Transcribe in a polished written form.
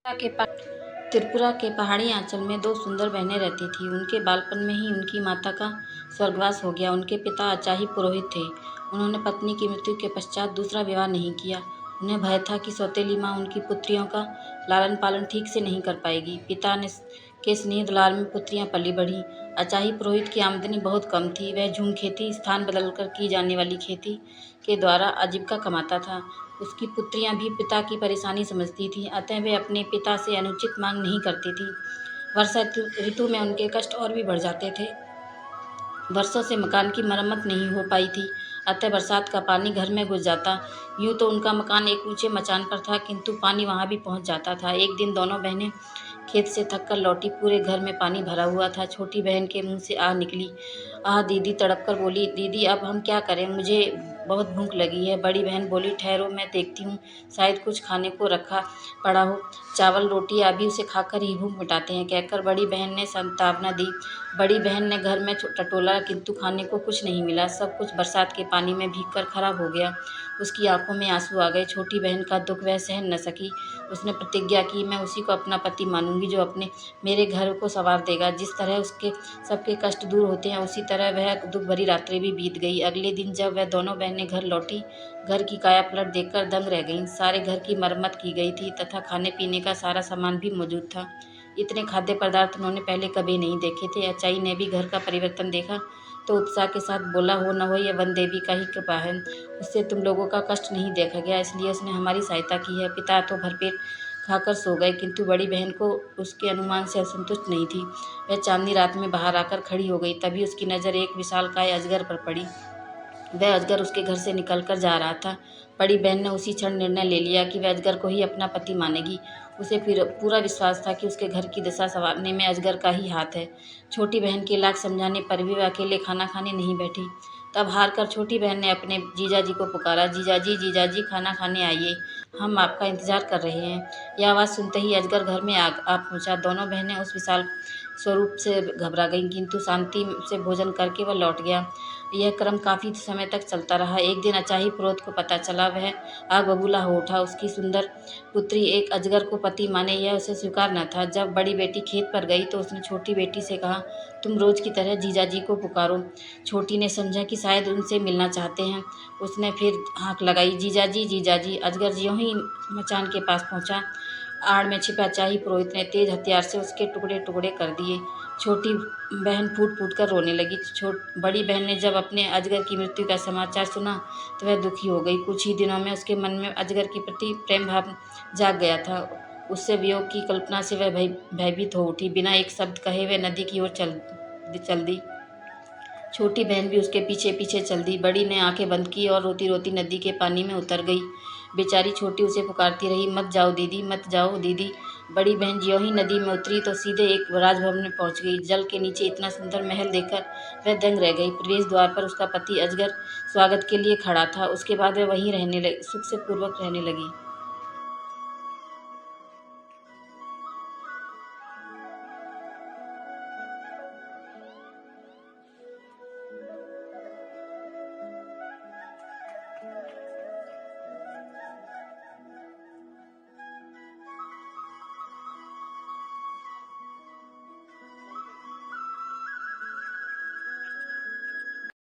त्रिपुरा के पहाड़ी आंचल में दो सुंदर बहनें रहती थीं। उनके बालपन में ही उनकी माता का स्वर्गवास हो गया। उनके पिता अचाही पुरोहित थे। उन्होंने पत्नी की मृत्यु के पश्चात दूसरा विवाह नहीं किया। उन्हें भय था कि सौतेली माँ उनकी पुत्रियों का लालन पालन ठीक से नहीं कर पाएगी। पिता ने के स्नेह दुलार में पुत्रियां पली बढ़ी। अचाही पुरोहित की आमदनी बहुत कम थी। वह झूम खेती, स्थान बदलकर की जाने वाली खेती के द्वारा आजीविका कमाता था। उसकी पुत्रियां भी पिता की परेशानी समझती थीं, अतः वे अपने पिता से अनुचित मांग नहीं करती थीं। वर्षा ऋतु में उनके कष्ट और भी बढ़ जाते थे। वर्षों से मकान की मरम्मत नहीं हो पाई थी, अतः बरसात का पानी घर में घुस जाता। यूं तो उनका मकान एक ऊंचे मचान पर था, किंतु पानी वहां भी पहुंच जाता था। एक दिन दोनों बहनें खेत से थककर लौटी। पूरे घर में पानी भरा हुआ था। छोटी बहन के मुंह से आह निकली। आह दीदी, तड़प कर बोली, दीदी अब हम क्या करें, मुझे बहुत भूख लगी है। बड़ी बहन बोली, ठहरो मैं देखती हूँ, शायद कुछ खाने को रखा पड़ा हो। चावल रोटी अभी उसे खाकर ही भूख मिटाते हैं, कहकर बड़ी बहन ने सांत्वना दी। बड़ी बहन ने घर में टटोला, किंतु खाने को कुछ नहीं मिला। सब कुछ बरसात के पानी में भीगकर खराब हो गया। उसकी आंखों में आंसू आ गए। छोटी बहन का दुख वह सहन न सकी। उसने प्रतिज्ञा की, मैं उसी को अपना पति मानूंगी जो अपने मेरे घर को संवार देगा। जिस तरह उसके सबके कष्ट दूर होते हैं, उसी तरह वह दुख भरी रात्रि भी बीत गई। अगले दिन जब वह दोनों बहनें घर लौटी, घर की काया पलट देखकर दंग रह गईं। सारे घर की मरम्मत की गई थी तथा खाने पीने का सारा सामान भी मौजूद था। इतने खाद्य पदार्थ उन्होंने पहले कभी नहीं देखे थे। अचाई ने भी घर का परिवर्तन देखा तो उत्साह के साथ बोला, हो न हो, यह वन देवी का ही कृपा है। उससे तुम लोगों का कष्ट नहीं देखा गया, इसलिए उसने हमारी सहायता की है। पिता तो भरपेट खाकर सो गए, किंतु बड़ी बहन को उसके अनुमान से असंतुष्ट नहीं थी। वह चांदनी रात में बाहर आकर खड़ी हो गई। तभी उसकी नज़र एक विशालकाय अजगर पर पड़ी। वह अजगर उसके घर से निकलकर जा रहा था। बड़ी बहन ने उसी क्षण निर्णय ले लिया कि वह अजगर को ही अपना पति मानेगी। उसे फिर पूरा विश्वास था कि उसके घर की दशा संवारने में अजगर का ही हाथ है। छोटी बहन के लाख समझाने पर भी वह अकेले खाना खाने नहीं बैठी। तब हार कर छोटी बहन ने अपने जीजाजी को पुकारा, जीजाजी, जीजाजी, खाना खाने आइए, हम आपका इंतजार कर रहे हैं। यह आवाज़ सुनते ही अजगर घर में आ पहुंचा। दोनों बहनें उस विशाल स्वरूप से घबरा गईं, किंतु शांति से भोजन करके वह लौट गया। यह क्रम काफी समय तक चलता रहा। एक दिन अचाही पुरोहित को पता चला। वह आग बबूला हो उठा। उसकी सुंदर पुत्री एक अजगर को पति माने, यह उसे स्वीकार न था। जब बड़ी बेटी खेत पर गई तो उसने छोटी बेटी से कहा, तुम रोज की तरह जीजाजी को पुकारो। छोटी ने समझा कि शायद उनसे मिलना चाहते हैं। उसने फिर हाँक लगाई, जीजाजी, जीजाजी। अजगर ज्यों ही मचान के पास पहुंचा, आड़ में छिपा अचाही पुरोहित ने तेज हथियार से उसके टुकड़े टुकड़े कर दिए। छोटी बहन फूट फूट कर रोने लगी। बड़ी बहन ने जब अपने अजगर की मृत्यु का समाचार सुना तो वह दुखी हो गई। कुछ ही दिनों में उसके मन में अजगर के प्रति प्रेम भाव जाग गया था। उससे वियोग की कल्पना से वह भयभीत हो उठी। बिना एक शब्द कहे वह नदी की ओर चल दी। छोटी बहन भी उसके पीछे पीछे चल दी। बड़ी ने आंखें बंद की और रोती रोती नदी के पानी में उतर गई। बेचारी छोटी उसे पुकारती रही, मत जाओ दीदी, मत जाओ दीदी। बड़ी बहन ज्यों ही नदी में उतरी तो सीधे एक राजभवन में पहुंच गई। जल के नीचे इतना सुंदर महल देखकर वह दंग रह गई। प्रवेश द्वार पर उसका पति अजगर स्वागत के लिए खड़ा था। उसके बाद वह वहीं सुख से पूर्वक रहने लगी।